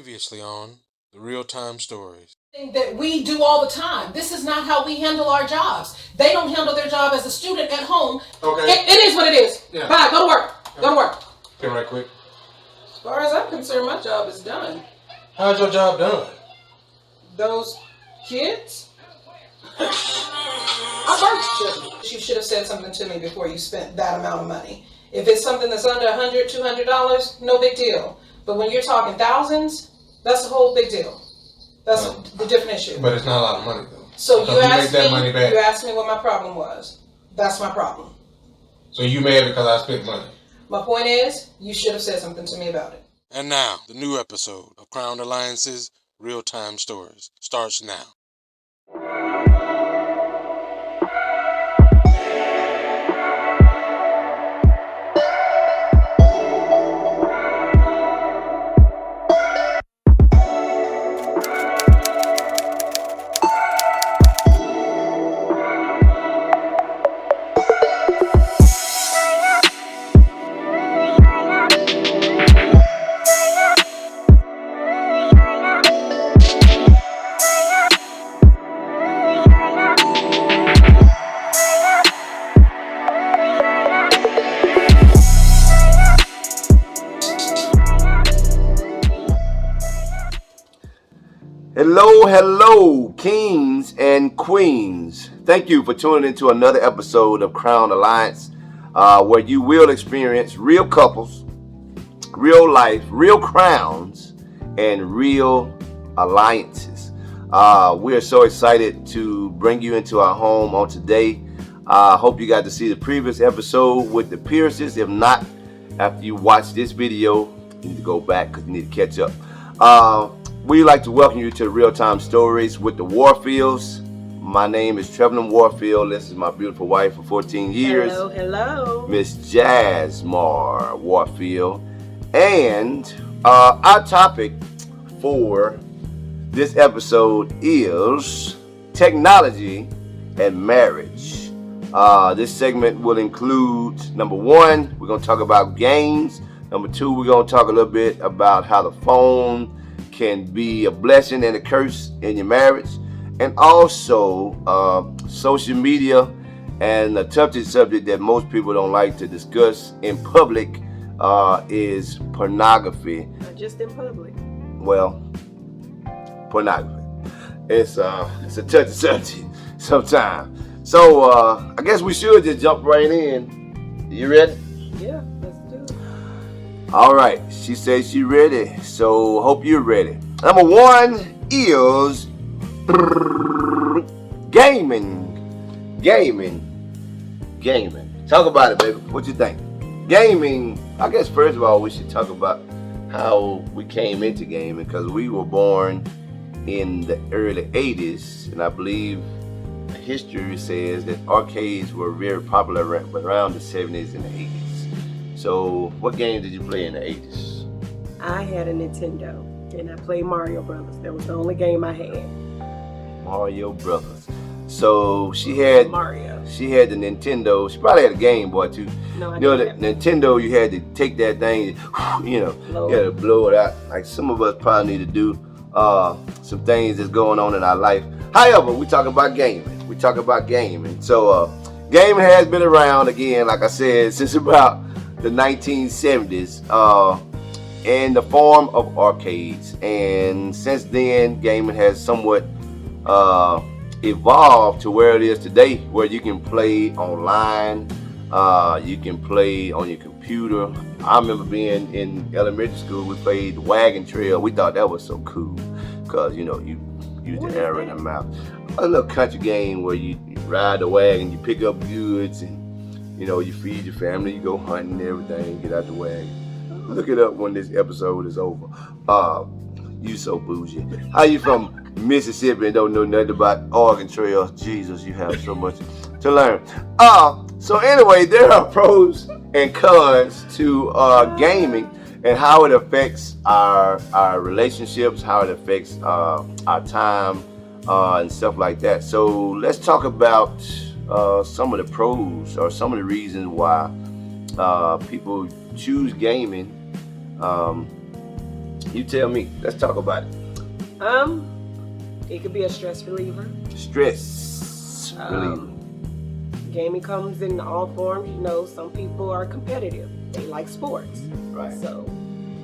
Previously on the real-time stories. That we do all the time. This is not how we handle our jobs. They don't handle their job as a student at home. Okay. It is what it is. Yeah. Bye. Go to work. Go to work. Okay, right quick. As far as I'm concerned, my job is done. How's your job done? Those kids? I worked them. You should have said something to me before you spent that amount of money. If it's something that's under $100, $200, no big deal. But when you're talking thousands, that's a whole big deal. That's the different issue. But it's not a lot of money though. So you asked me what my problem was. That's my problem. So you mad because I spent money? My point is, you should have said something to me about it. And now, the new episode of Crown Alliance's Real-Time Stories starts now. Hello, kings and queens. Thank you for tuning into another episode of Crown Alliance, where you will experience real couples, real life, real crowns, and real alliances. We are so excited to bring you into our home on today. Hope you got to see the previous episode with the Pierces. If not, after you watch this video, you need to go back because you need to catch up. We'd like to welcome you to the Real-Time Stories with the Warfields. My name is Trevor Warfield. This is my beautiful wife for 14 years. Hello. Miss Jasmar Warfield. And our topic for this episode is technology and marriage. This segment will include, number one, we're going to talk about games. Number two, we're going to talk a little bit about how the phone can be a blessing and a curse in your marriage, and also social media and a touchy subject that most people don't like to discuss in public is pornography. Not just in public. Well, pornography. It's a touchy subject sometimes. So I guess we should just jump right in. You ready? Yeah, let's do it. All right, she says she's ready, so hope you're ready. Number one is gaming. Talk about it, baby. What you think? Gaming, I guess first of all, we should talk about how we came into gaming, because we were born in the early 80s, and I believe history says that arcades were very popular around the 70s and the 80s. So, what games did you play in the 80s? I had a Nintendo, and I played Mario Brothers. That was the only game I had. Mario Brothers. So she had Mario. She had the Nintendo. She probably had a Game Boy too. No, I didn't. The Nintendo, you had to take that thing, you had to blow it out. Like some of us probably need to do some things that's going on in our life. However, we're talking about gaming. So gaming has been around again, like I said, since about the 1970s in the form of arcades, and since then gaming has somewhat evolved to where it is today, where you can play online, you can play on your computer. I remember being in elementary school, we played Wagon Trail. We thought that was so cool because you use the arrow in the mouth. A little country game where you ride the wagon, you pick up goods, and you feed your family, you go hunting and everything, get out the wagon. Look it up when this episode is over. You so bougie. How you from Mississippi and don't know nothing about Oregon Trail? Jesus, you have so much to learn. So anyway, there are pros and cons to gaming and how it affects our relationships, how it affects our time and stuff like that. So let's talk about some of the pros or some of the reasons why people choose gaming You tell me. Let's talk about it. It could be a stress reliever. Stress reliever. Gaming comes in all forms. You know, some people are competitive. They like sports. Right. So,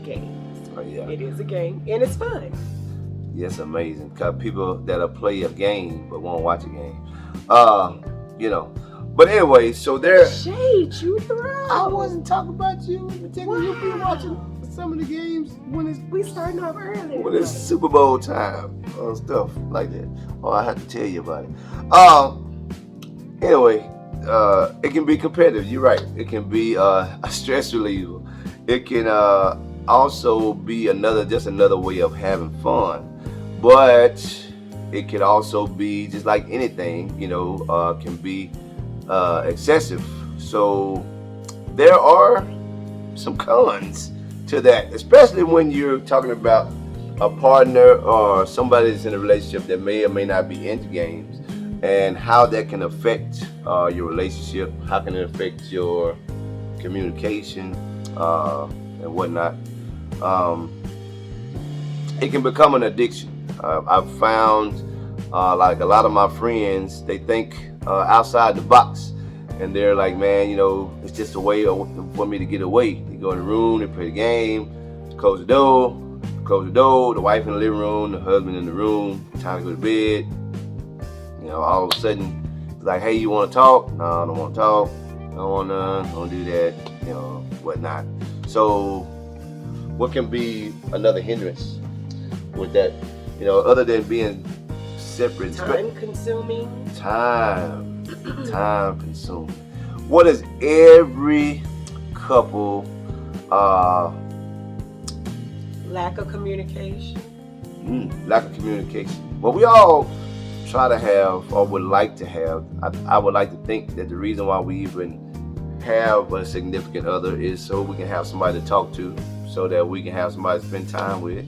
games. Oh, yeah. It is a game, and it's fun. Yeah, it's amazing. Cause people that'll play a game but won't watch a game. You know. But anyway, so there. Shade, you throw. I wasn't talking about you. Wow. You'll be watching some of the games We starting off early. when it's Super Bowl time or stuff like that. Oh, I have to tell you about it. Anyway, it can be competitive. You're right. It can be a stress reliever. It can also be just another way of having fun. But it can also be just like anything, can be excessive. So there are some cons to that, especially when you're talking about a partner or somebody that's in a relationship that may or may not be into games, and how that can affect your relationship, how can it affect your communication and whatnot. It can become an addiction. I've found like a lot of my friends, they think outside the box, and they're like, man, it's just a way for me to get away. They go in the room, they play the game, close the door, the wife in the living room, the husband in the room, time to go to bed. All of a sudden, it's like, hey, you want to talk? No, I don't want to talk. I don't want to, don't do that, whatnot. So what can be another hindrance with that, other than being separate? Time consuming. Time consuming. What is every couple Lack of communication. Lack of communication. Well, we all try to have, or would like to have. I would like to think that the reason why we even have a significant other is so we can have somebody to talk to, so that we can have somebody to spend time with.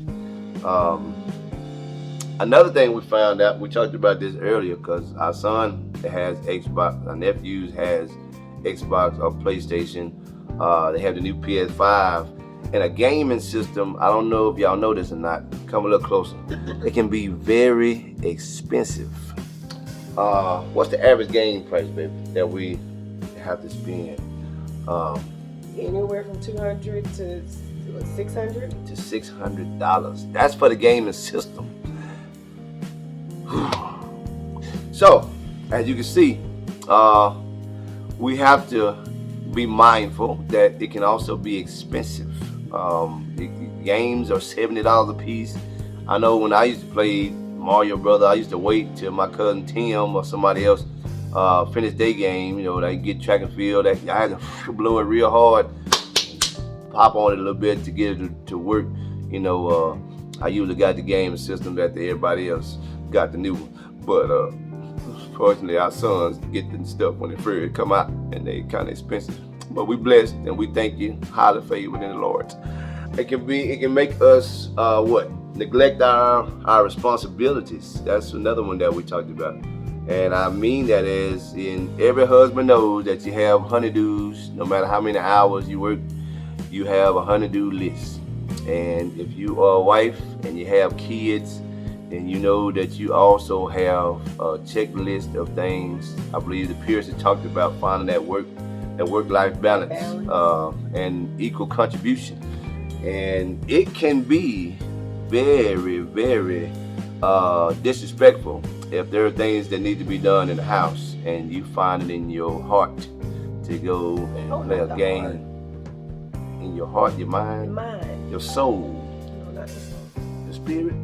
Another thing we found out, we talked about this earlier, because our son has Xbox, our nephews has Xbox or PlayStation. They have the new PS5 and a gaming system. I don't know if y'all know this or not. Come a little closer. It can be very expensive. What's the average game price, baby, that we have to spend? Anywhere from $200 to $600. To $600. That's for the gaming system. So, as you can see, we have to be mindful that it can also be expensive. The games are $70 a piece. I know when I used to play Mario Brothers, I used to wait till my cousin Tim or somebody else finish their game. They get track and field. I had to blow it real hard, pop on it a little bit to get it to work. I usually got the game system that everybody else got the new one. But fortunately, our sons get the stuff when they first come out, and they kind of expensive. But we blessed, and we thank you, highly favored in the Lord. It can make us neglect our responsibilities. That's another one that we talked about. And I mean that as in every husband knows that you have honeydews. No matter how many hours you work, you have a honeydew list. And if you are a wife and you have kids, then you know that you also have a checklist of things. I believe the Pearson talked about finding that work-life balance and equal contribution. And it can be very, very disrespectful if there are things that need to be done in the house and you find it in your heart to go and play a game. Heart. In your heart, your mind, your soul, No, not the soul. your spirit,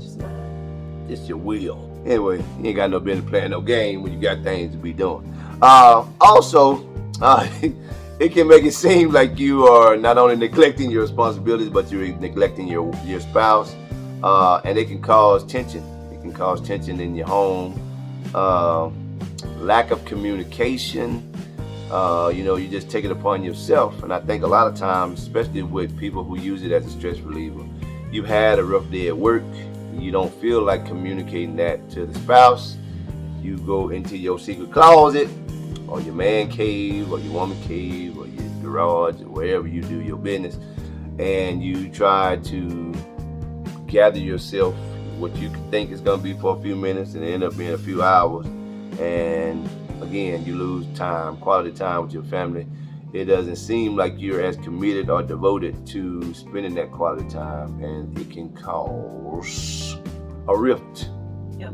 Just mind. it's your will. Anyway, you ain't got no business playing no game when you got things to be doing. Also, it can make it seem like you are not only neglecting your responsibilities, but you're neglecting your spouse, and it can cause tension. It can cause tension in your home. Lack of communication. You just take it upon yourself. And I think a lot of times, especially with people who use it as a stress reliever, you've had a rough day at work, you don't feel like communicating that to the spouse. You go into your secret closet, or your man cave, or your woman cave, or your garage, or wherever you do your business, and you try to gather yourself, what you think is going to be for a few minutes, and it end up being a few hours. And again, you lose time, quality time with your family. It doesn't seem like you're as committed or devoted to spending that quality time, and it can cause a rift, Yep.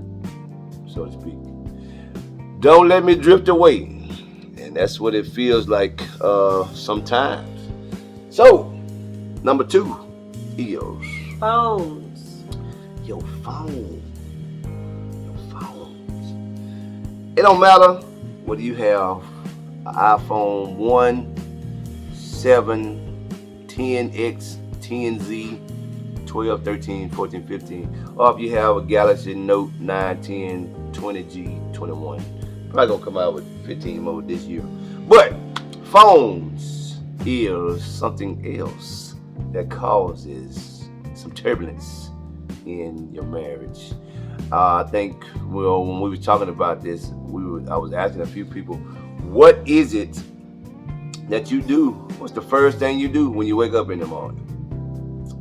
so to speak. Don't let me drift away. And that's what it feels like sometimes. So, number 2 is Phones. your phone. Your phones. It don't matter whether you have an iPhone 1, 7, 10X, 10Z, 12, 13, 14, 15, or if you have a Galaxy Note 9, 10, 20G, 21. Probably gonna come out with 15 more this year. But phones is something else that causes some turbulence in your marriage. I think, well, when we were talking about this, I was asking a few people, what is it that you do? What's the first thing you do when you wake up in the morning?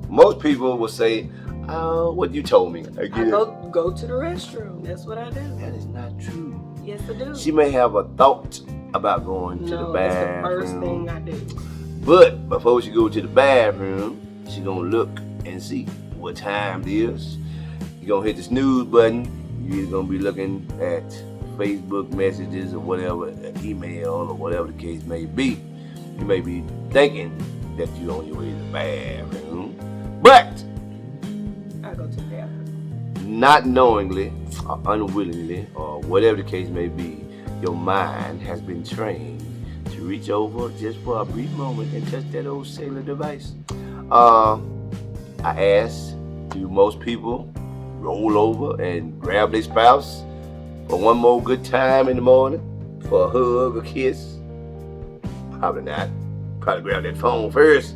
Most people will say, what you told me. I go to the restroom. That's what I do. That is not true. Yes, I do. She may have a thought about going to the No, bathroom. that's the first thing I do. But before she go to the bathroom, she gonna look and see what time it is. You gonna hit the snooze button. You're gonna be looking at Facebook messages or whatever, email or whatever the case may be. You may be thinking that you're on your way to the bathroom, but I go to the bathroom. not knowingly or unwillingly or whatever the case may be, your mind has been trained to reach over just for a brief moment and touch that old cellular device. I asked, do most people roll over and grab their spouse for one more good time in the morning, for a hug, a kiss? Probably not. Probably grab that phone first.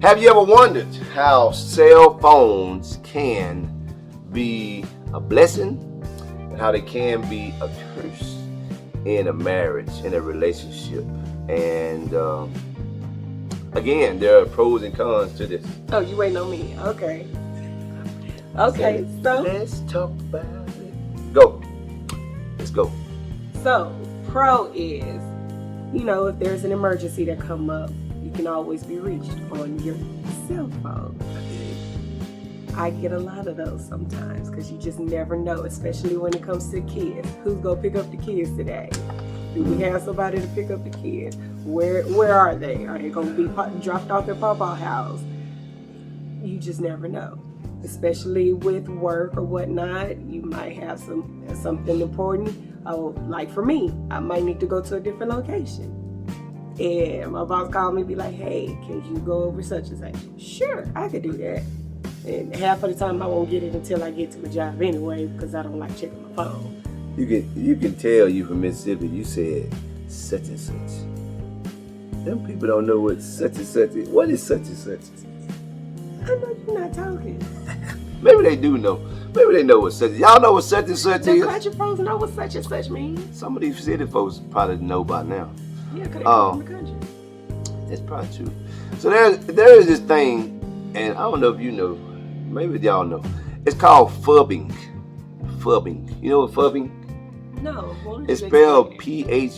Have you ever wondered how cell phones can be a blessing and how they can be a curse in a marriage, in a relationship? And again, there are pros and cons to this. Oh, you waiting on me? Okay. Okay, so let's talk about it. Go. Let's go. So, pro is, if there's an emergency that come up, you can always be reached on your cell phone. I get a lot of those sometimes because you just never know, especially when it comes to kids. Who's gonna pick up the kids today? Do we have somebody to pick up the kids? Where are they? Are they gonna be dropped off at Papa's house? You just never know. Especially with work or whatnot, you might have something important. Like for me, I might need to go to a different location. And my boss called me and be like, hey, can you go over such and such? Sure, I could do that. And half of the time I won't get it until I get to my job anyway because I don't like checking my phone. You can tell you from Mississippi. You said such and such. Them people don't know what such and such is. What is such and such? I know you're not talking. Maybe they do know. Maybe they know what such. Y'all know what such and such The is? country folks know what such and such means. Some of these city folks probably know by now. Yeah, because they come from the country. That's probably true. So there is this thing, and I don't know if you know, maybe y'all know. It's called phubbing. Phubbing. You know what phubbing? No. It's spelled Phubbing. And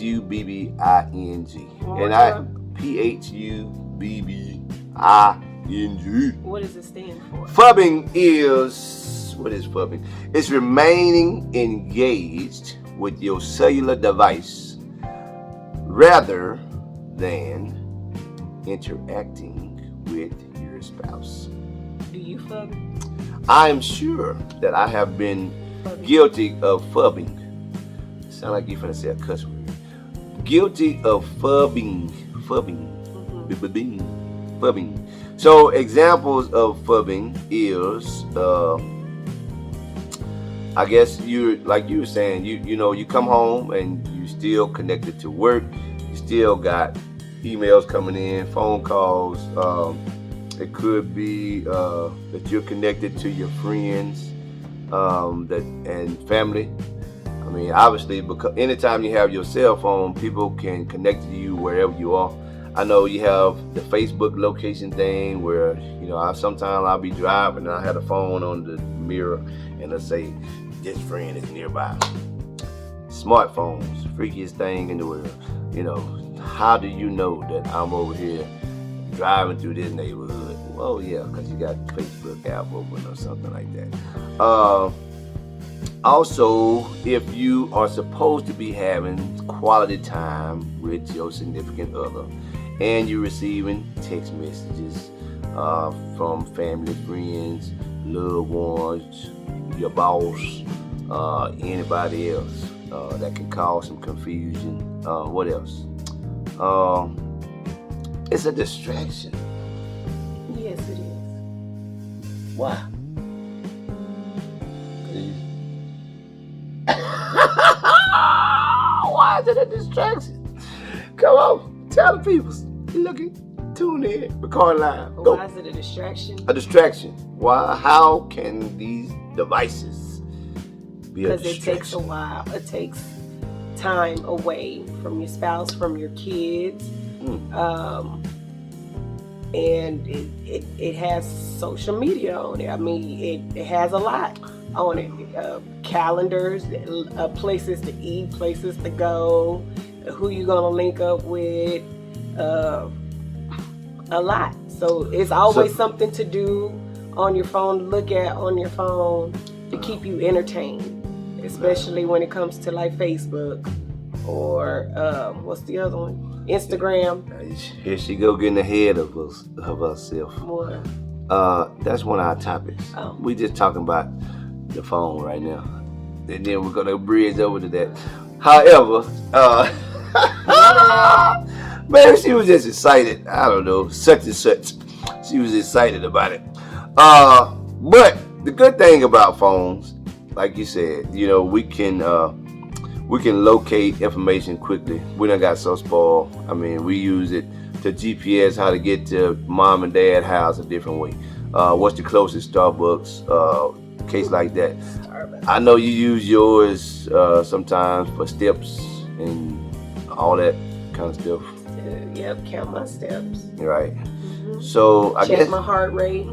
Phubbing. What does it stand for? Phubbing is, what is phubbing? It's remaining engaged with your cellular device rather than interacting with your spouse. Do you phub? I am sure that I have been guilty of phubbing. Sound like you finna say a cuss word. Guilty of phubbing. Phubbing. So examples of phubbing is, I guess like you were saying, you come home and you still connected to work. You still got emails coming in, phone calls. It could be that you're connected to your friends and family. I mean, obviously, because anytime you have your cell phone, people can connect to you wherever you are. I know you have the Facebook location thing where, sometimes I'll be driving and I have the phone on the mirror and it'll say, this friend is nearby. Smartphones, freakiest thing in the world. How do you know that I'm over here driving through this neighborhood? Well, yeah, because you got the Facebook app open or something like that. Also, if you are supposed to be having quality time with your significant other and you're receiving text messages from family, friends, loved ones, your boss, anybody else, that can cause some confusion. What else? It's a distraction. Yes, it is. Why? Why is it a distraction? Come on, tell the people. Tune in, record live. Go. Why is it a distraction? A distraction. Why? How can these devices be a distraction? Because it takes a while. It takes time away from your spouse, from your kids. And it has social media on it. I mean, it has a lot on it. Calendars, places to eat, places to go, who you're gonna link up with, a lot. So it's always something to do on your phone, look at on your phone to keep you entertained, especially when it comes to like Facebook or what's the other one? Instagram. Here she go getting ahead of herself. More. That's one of our topics. Oh. We just talking about the phone right now, and then we're gonna bridge over to that. However, maybe she was just excited. I don't know, such and such. She was excited about it. But the good thing about phones, like you said, we can locate information quickly. We done got so spoiled. I mean, we use it to GPS how to get to mom and dad's house a different way. What's the closest Starbucks? Case like that. Starbucks. I know you use yours sometimes for steps and all that kind of stuff. Yep, count my steps. Right. So I Check guess my heart rate.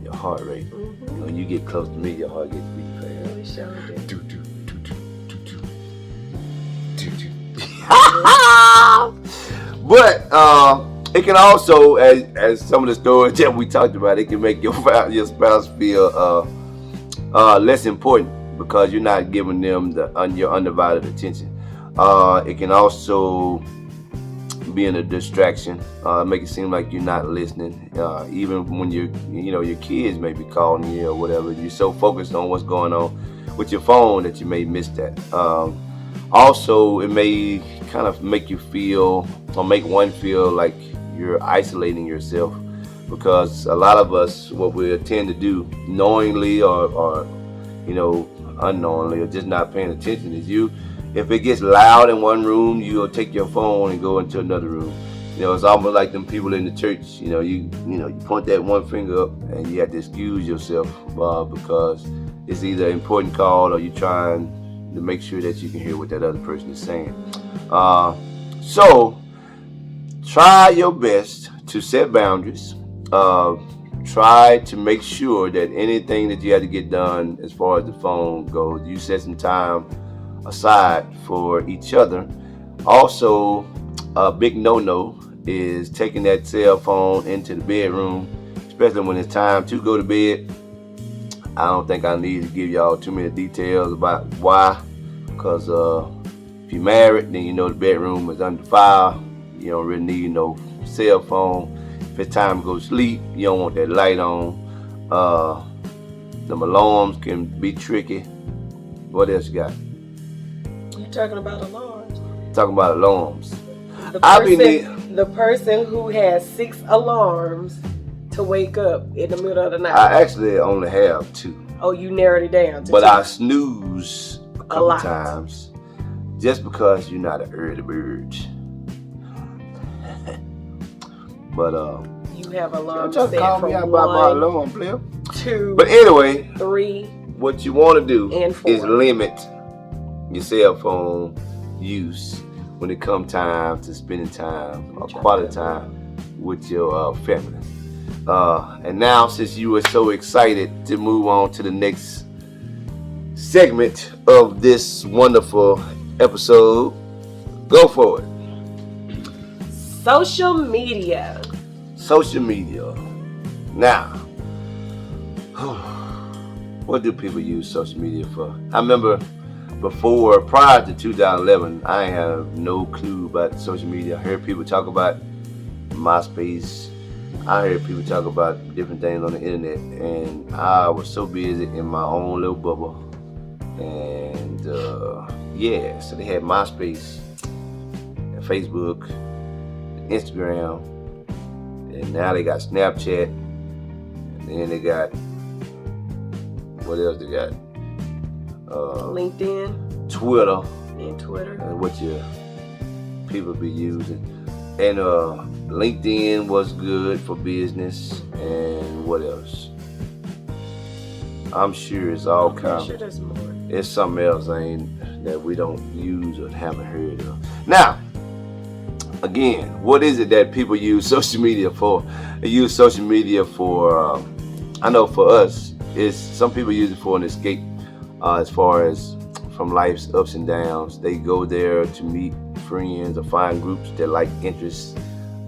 your heart rate. When you get close to me, your heart gets beating fast. Really sure do. But it can also, as some of the stories that we talked about, it can make your spouse feel less important because you're not giving them your undivided attention. It can also be a distraction, make it seem like you're not listening. Even when your kids may be calling you or whatever, you're so focused on what's going on with your phone that you may miss that. Also, it may kind of make you feel, or make one feel like you're isolating yourself, because a lot of us, what we tend to do, knowingly or unknowingly, or just not paying attention, is if it gets loud in one room, you'll take your phone and go into another room. It's almost like them people in the church. You point that one finger up and you have to excuse yourself because it's either an important call or you're trying to make sure that you can hear what that other person is saying. So try your best to set boundaries. Try to make sure that anything that you have to get done as far as the phone goes, you set some time aside for each other. Also, a big no-no is taking that cell phone into the bedroom, especially when it's time to go to bed. I don't think I need to give y'all too many details about why, because if you're married, then the bedroom is under fire. You don't really need no cell phone. If it's time to go to sleep, you don't want that light on. Them alarms can be tricky. What else you got? You're talking about alarms. Talking about alarms. The person who has 6 alarms to wake up in the middle of the night. I actually only have 2. Oh, you narrowed it down to but 2. I snooze a couple lot. times just because you're not an early bird. But you have alarms just set call from me out about my 1, alarm, player. 2, But anyway, 3, what you want to do and 4. is limit your cell phone use when it come time to spending time or quality time with your family. And now, since you were so excited to move on to the next segment of this wonderful episode, go for it. Social media. Social media. Now, what do people use social media for? I remember prior to 2011, I have no clue about social media. I heard people talk about MySpace. I heard people talk about different things on the internet, and I was so busy in my own little bubble. And so they had MySpace, and Facebook, and Instagram, and now they got Snapchat, and then they got, what else they got? LinkedIn, Twitter, and Twitter. What your people be using. And LinkedIn was good for business. And what else? I'm sure it's all kinds. Sure there's more. It's something else that we don't use or haven't heard of. Now, again, what is it that people use social media for? They use social media for, I know for us, some people use it for an escape as far as from life's ups and downs. They go there to meet friends or find groups that like interest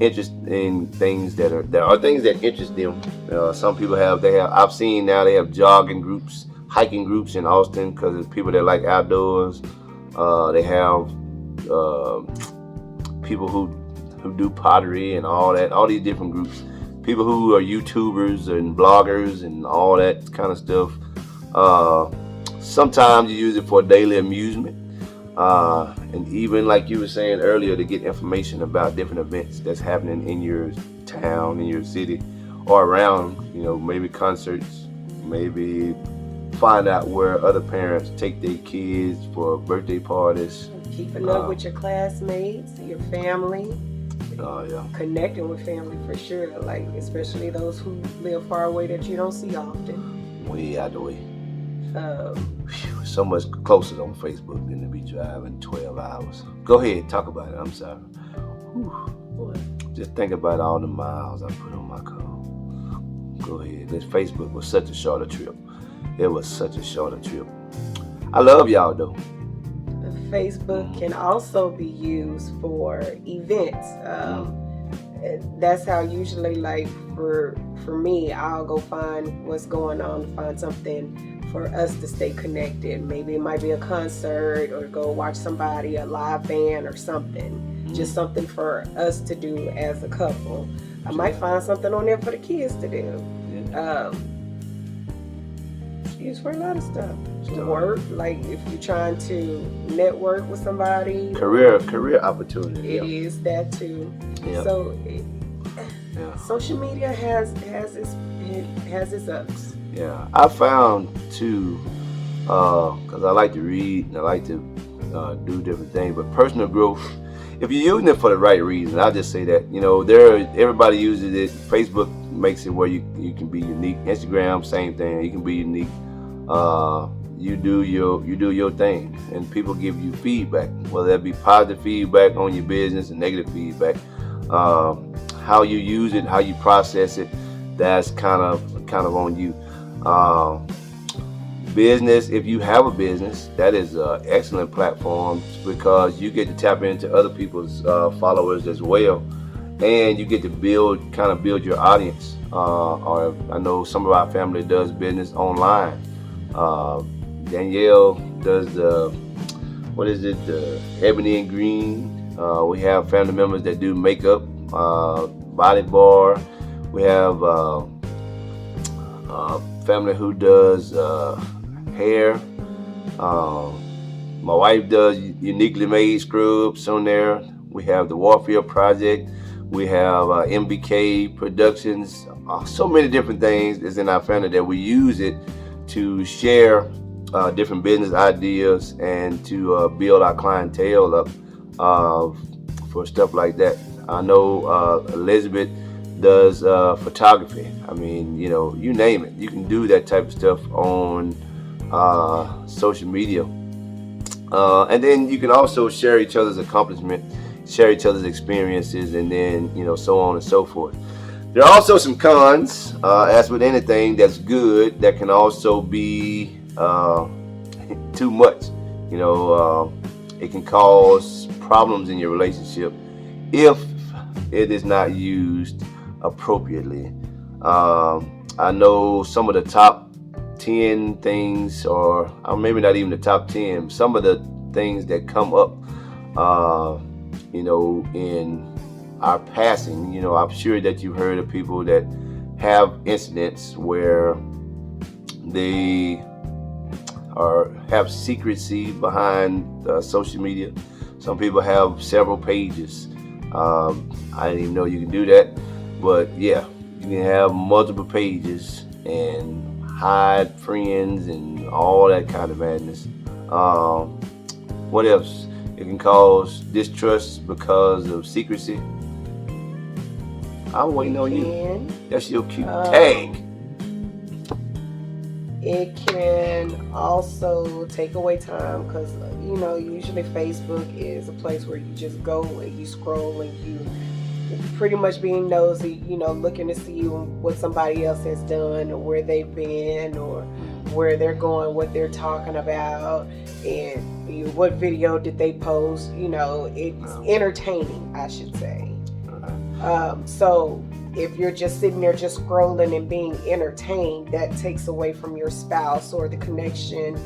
in things that are things that interest them. Some people I've seen now they have jogging groups, hiking groups in Austin because it's people that like outdoors. They have people who do pottery and all that, all these different groups. People who are YouTubers and bloggers and all that kind of stuff. Sometimes you use it for daily amusement. And even like you were saying earlier, to get information about different events that's happening in your town, in your city, or around, maybe concerts, maybe find out where other parents take their kids for birthday parties. Keeping up with your classmates, your family. Yeah. Connecting with family for sure, like especially those who live far away that you don't see often. Way out the way. So much closer on Facebook than to be driving 12 hours. Go ahead, talk about it. I'm sorry. What? Just think about all the miles I put on my car. Go ahead. This Facebook was such a shorter trip. It was such a shorter trip. I love y'all though. Facebook can also be used for events. That's how usually, like for me, I'll go find what's going on, find something for us to stay connected. Maybe it might be a concert or go watch somebody, a live band or something. Just something for us to do as a couple. I might find something on there for the kids to do. Used for a lot of stuff. Work, like if you're trying to network with somebody. Career opportunity. It is that too. Yep. So social media has its ups. Yeah, I found too, because I like to read and I like to do different things, but personal growth, if you're using it for the right reason, I'll just say that, everybody uses it. Facebook makes it where you can be unique. Instagram, same thing, you can be unique. You do your thing, and people give you feedback, whether that be positive feedback on your business and negative feedback. How you use it, how you process it, that's kind of on you. Business, if you have a business, that is an excellent platform because you get to tap into other people's followers as well, and you get to build your audience. Or I know some of our family does business online. Danielle does the ebony and green. We have family members that do makeup, body bar. We have family who does hair. My wife does uniquely made scrubs on there. We have the Warfield project. We have MBK Productions. So many different things is in our family that we use it to share different business ideas and to build our clientele up for stuff like that. I know Elizabeth does photography. I mean, you name it. You can do that type of stuff on social media. And then you can also share each other's accomplishment, share each other's experiences, and then so on and so forth. There are also some cons, as with anything that's good, that can also be too much. It can cause problems in your relationship if it is not used appropriately. I know some of the top 10 things, or maybe not even the top 10, some of the things that come up, in our passing. I'm sure that you've heard of people that have incidents where they have secrecy behind social media. Some people have several pages. I didn't even know you can do that, but yeah, you can have multiple pages and hide friends and all that kind of madness. What else? It can cause distrust because of secrecy. I'm waiting on you. That's your cute tag. It can also take away time because, usually Facebook is a place where you just go and you scroll and you pretty much being nosy, looking to see what somebody else has done or where they've been or where they're going, what they're talking about, and what video did they post. It's entertaining, I should say. So if you're just sitting there just scrolling and being entertained, that takes away from your spouse or the connection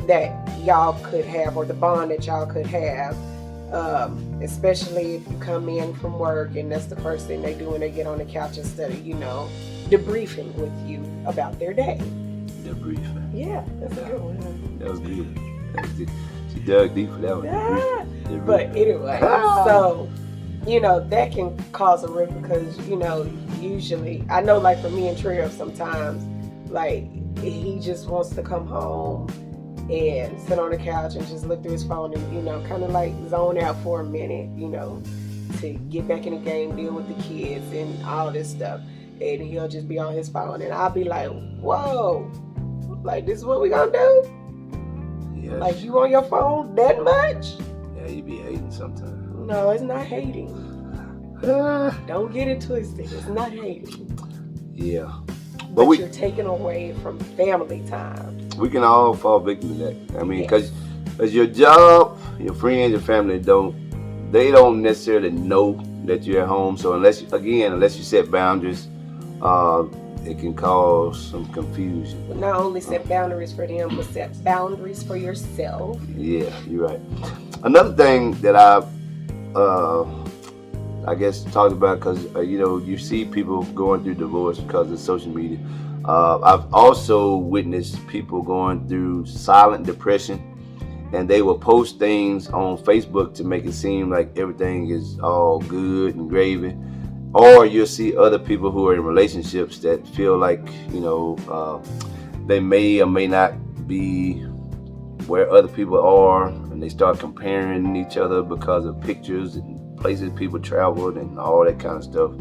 that y'all could have or the bond that y'all could have. Especially if you come in from work and that's the first thing they do when they get on the couch instead of, debriefing with you about their day. Debriefing. Yeah, that's a good one. That was good. She dug deep for that one. Debriefing. But anyway, so, that can cause a rift because, usually, I know like for me and Trio sometimes, like he just wants to come home and sit on the couch and just look through his phone and, kind of like zone out for a minute, to get back in the game, deal with the kids and all this stuff. And he'll just be on his phone and I'll be like, whoa, like this is what we gonna do? Yes. Like you on your phone that much? Yeah, you be hating sometimes. No, it's not hating. Don't get it twisted. It's not hating. Yeah. But you're taking away from family time. We can all fall victim to that. I mean, because your job, your friends, your family they don't necessarily know that you're at home. So unless you set boundaries, it can cause some confusion. But not only set boundaries for them, but set boundaries for yourself. Yeah, you're right. Another thing that I guess talked about because you see people going through divorce because of social media. I've also witnessed people going through silent depression, and they will post things on Facebook to make it seem like everything is all good and gravy. Or you'll see other people who are in relationships that feel like they may or may not be where other people are, and they start comparing each other because of pictures and places people traveled and all that kind of stuff.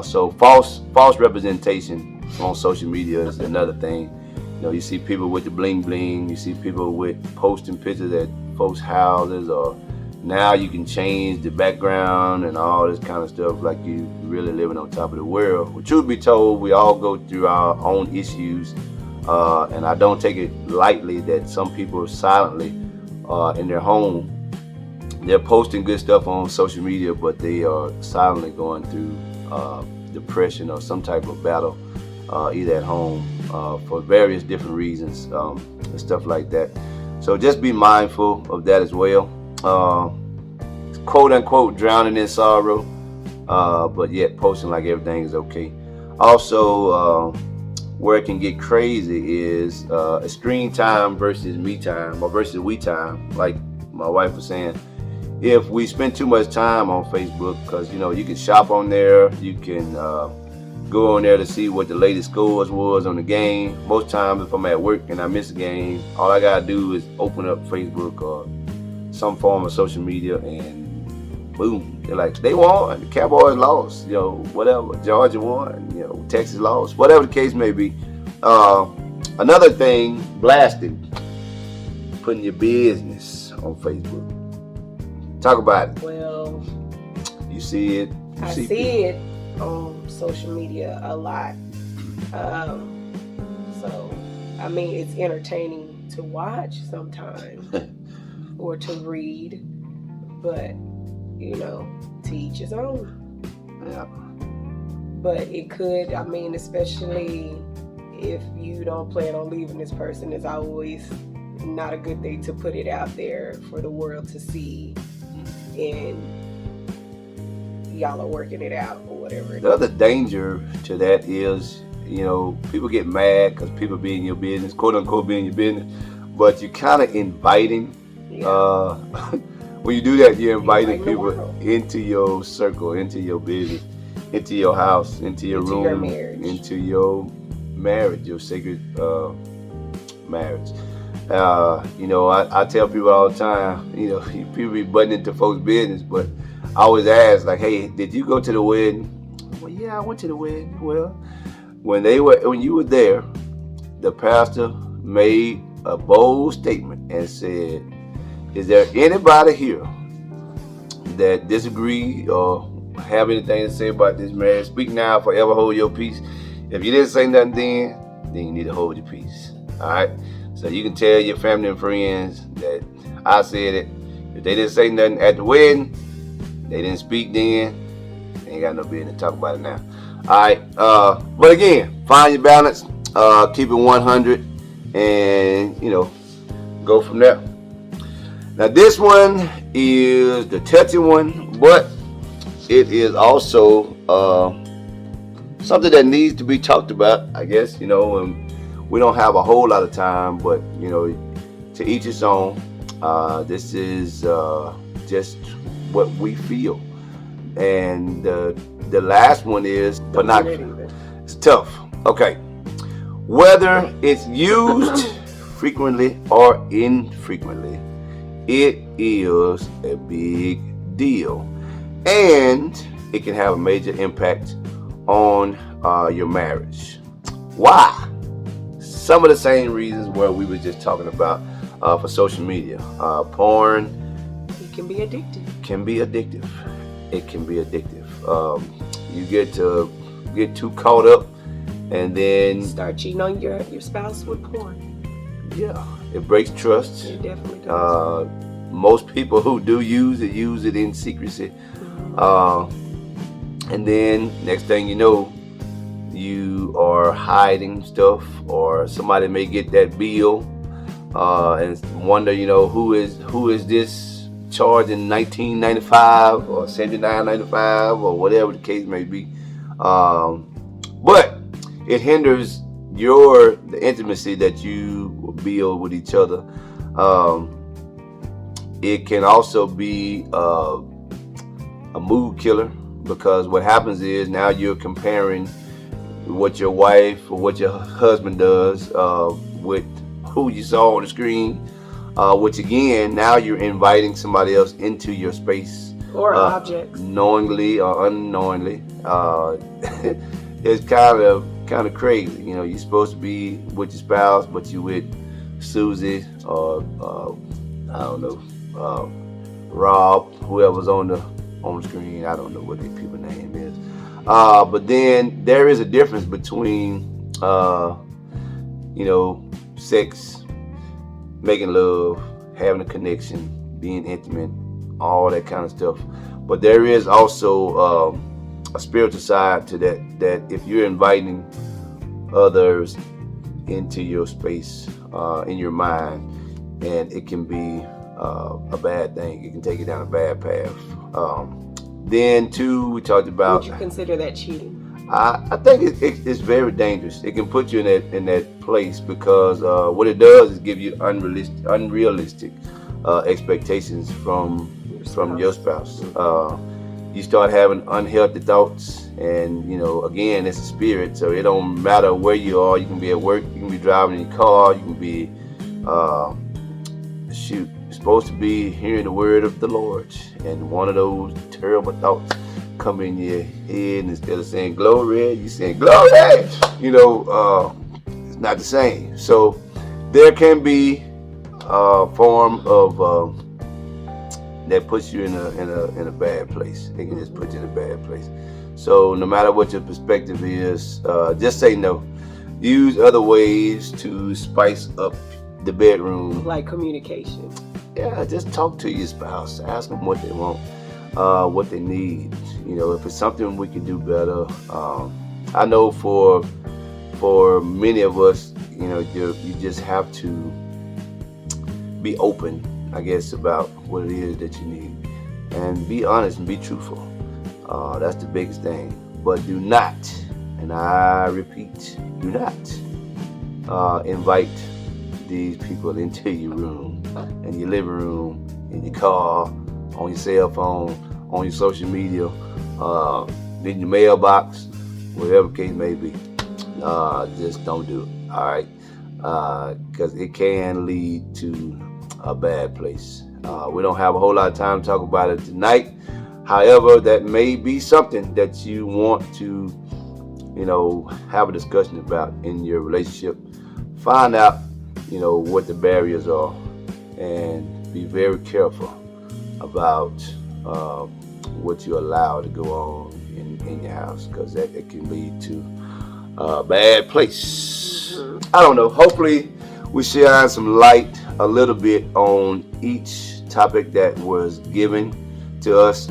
So false representation on social media is another thing. You see people with the bling bling, you see people with posting pictures at folks' houses, or now you can change the background and all this kind of stuff like you really living on top of the world. Well, truth be told, we all go through our own issues, and I don't take it lightly that some people silently in their home, they're posting good stuff on social media, but they are silently going through depression or some type of battle, either at home for various different reasons and stuff like that. So just be mindful of that as well. Quote unquote drowning in sorrow, but yet posting like everything is okay. Also, where it can get crazy is screen time versus me time or versus we time. Like my wife was saying, if we spend too much time on Facebook, because you can shop on there, you can go on there to see what the latest scores was on the game. Most times if I'm at work and I miss a game, all I gotta do is open up Facebook or some form of social media and boom, they're like, they won, the Cowboys lost, whatever, Georgia won, Texas lost, whatever the case may be. Another thing, blasting. putting your business on Facebook? Talk about it. Well, You see it. I see it on social media a lot. So, I mean, it's entertaining to watch sometimes or to read, but, you know, to each his own. Yeah. But it could, I mean, especially if you don't plan on leaving this person, it's always not a good thing to put it out there for the world to see. And y'all are working it out or whatever. The other danger to that is, you know, people get mad because people be in your business, quote unquote, be in your business, but you're kind of inviting. Yeah. When you do that, you're inviting Inviting the people world. into your circle, into your business, into your house, into your Into room, your marriage. into your marriage, your sacred marriage. You know, I tell people all the time, you know, people be butting into folks' business, but I always ask, like, hey, did you go to the wedding? Well, yeah, I went to the wedding. Well, when you were there, the pastor made a bold statement and said, is there anybody here that disagree or have anything to say about this marriage? Speak now, forever hold your peace. If you didn't say nothing then you need to hold your peace. All right? So you can tell your family and friends that I said it. If they didn't say nothing at the wedding, they didn't speak then, they ain't got no business to talk about it now. All right. But again, find your balance. Keep it 100 and, you know, go from there. Now this one is the touchy one, but it is also something that needs to be talked about, I guess. You know, and we don't have a whole lot of time, but, you know, to each his own. This is just what we feel. And the last one is pornography. It's tough. Okay. Whether it's used frequently or infrequently, it is a big deal. And it can have a major impact on your marriage. Why? Some of the same reasons where we were just talking about for social media. Porn. It can be addictive. It can be addictive. You get too caught up, and then Start cheating on your spouse with porn. Yeah, it breaks trust. It definitely does. Most people who do use it in secrecy. And then next thing you know, you are hiding stuff, or somebody may get that bill and wonder, you know, who is this charged in $19.95 or $79.95 or whatever the case may be. But it hinders the intimacy that you build with each other. It can also be a mood killer, because what happens is now you're comparing what your wife or what your husband does with who you saw on the screen, which again, now you're inviting somebody else into your space, or objects, knowingly or unknowingly. It's kind of crazy. You know, you're supposed to be with your spouse, but you with Susie or I don't know, Rob, whoever's on the screen. I don't know what their people's name is. But then there is a difference between you know, sex, making love, having a connection, being intimate, all that kind of stuff. But there is also a spiritual side to that if you're inviting others into your space, in your mind, and it can be a bad thing. It can take you down a bad path. Then too, we talked about. Would you consider that cheating? I think it's very dangerous. It can put you in that place, because what it does is give you unrealistic expectations from your spouse. You start having unhealthy thoughts, and you know, again, it's a spirit, so it don't matter where you are. You can be at work, you can be driving in your car, you can be you're supposed to be hearing the word of the Lord, and one of those terrible thoughts come in your head, and instead of saying glory, you saying glory. You know, it's not the same. So there can be form of that puts you in a bad place. It can just put you in a bad place. So no matter what your perspective is, just say no. Use other ways to spice up the bedroom. Like communication. Yeah, just talk to your spouse. Ask them what they want, what they need. You know, if it's something we can do better. I know for many of us, you know, you just have to be open, I guess, about what it is that you need, and be honest and be truthful. That's the biggest thing. But do not, and I repeat, do not invite these people into your room, in your living room, in your car, on your cell phone, on your social media, in your mailbox, whatever the case may be. Just don't do it, all right? Because it can lead to a bad place. We don't have a whole lot of time to talk about it tonight. However, that may be something that you want to, you know, have a discussion about in your relationship. Find out, you know, what the barriers are, and be very careful about what you allow to go on in your house, because that it can lead to a bad place. I don't know. Hopefully, we shine some light a little bit on each topic that was given to us.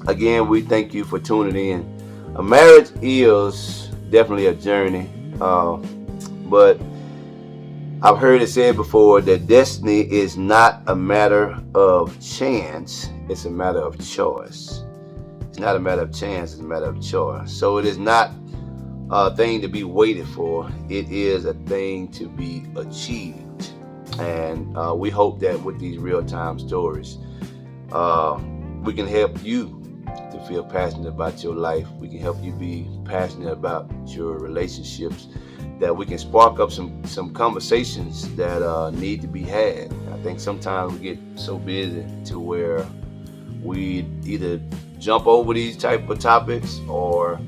Again, we thank you for tuning in. A marriage is definitely a journey, but I've heard it said before that destiny is not a matter of chance, it's a matter of choice. It's not a matter of chance, it's a matter of choice. So it is not a thing to be waited for, it is a thing to be achieved. And we hope that with these real-time stories, we can help you to feel passionate about your life. We can help you be passionate about your relationships, that we can spark up some conversations that need to be had. I think sometimes we get so busy to where we either jump over these type of topics, or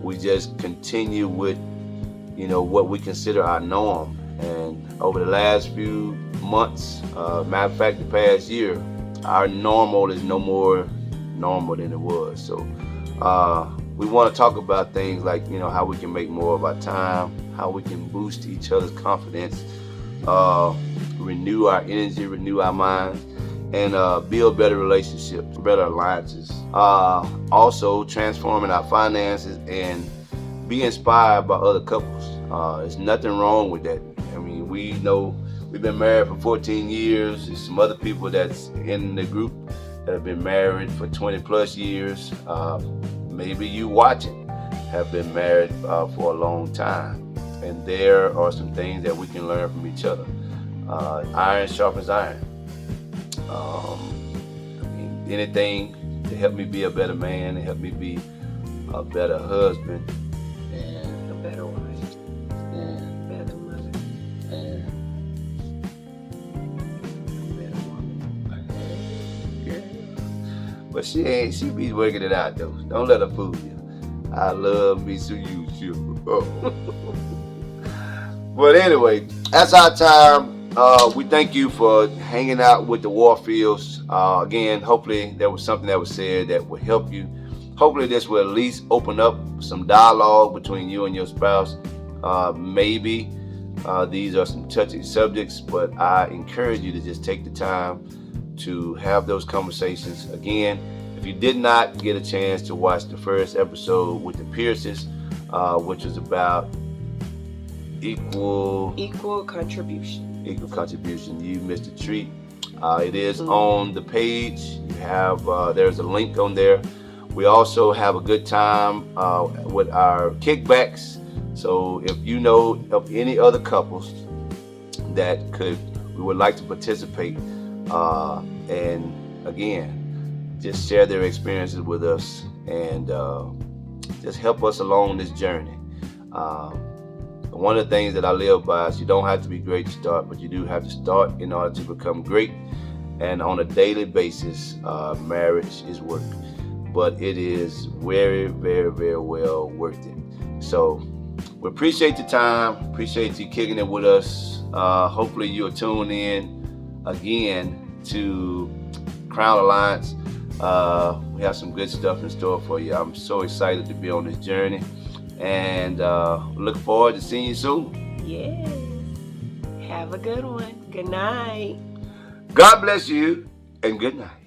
we just continue with, you know, what we consider our norm. And over the last few months, matter of fact, the past year, our normal is no more normal than it was. So we want to talk about things like, you know, how we can make more of our time, how we can boost each other's confidence, renew our energy, renew our minds, and build better relationships, better alliances. Also transforming our finances and be inspired by other couples. There's nothing wrong with that. I mean, we know we've been married for 14 years. There's some other people that's in the group that have been married for 20 plus years. Maybe you watching have been married for a long time. And there are some things that we can learn from each other. Iron sharpens iron. I mean, anything to help me be a better man, to help me be a better husband, and A better wife. and Better mother. and Better woman. girl. But she be working it out though. Don't let her fool you. I love me some YouTube. But anyway, that's our time. We thank you for hanging out with the Warfields. Again, hopefully there was something that was said that would help you. Hopefully this will at least open up some dialogue between you and your spouse. Maybe these are some touchy subjects, but I encourage you to just take the time to have those conversations. Again, if you did not get a chance to watch the first episode with the Pierces, which was about equal contribution, you missed a treat. It is on the page. You have there's a link on there. We also have a good time with our kickbacks. So if you know of any other couples that we would like to participate, and again, just share their experiences with us, and just help us along this journey. One of the things that I live by is you don't have to be great to start, but you do have to start in order to become great. And on a daily basis, marriage is work, but it is very, very, very well worth it. So we appreciate your time, appreciate you kicking it with us. Hopefully you'll tune in again to Crown Alliance. We have some good stuff in store for you. I'm so excited to be on this journey, and look forward to seeing you soon. Yes. Have a good one. Good night. God bless you, and good night.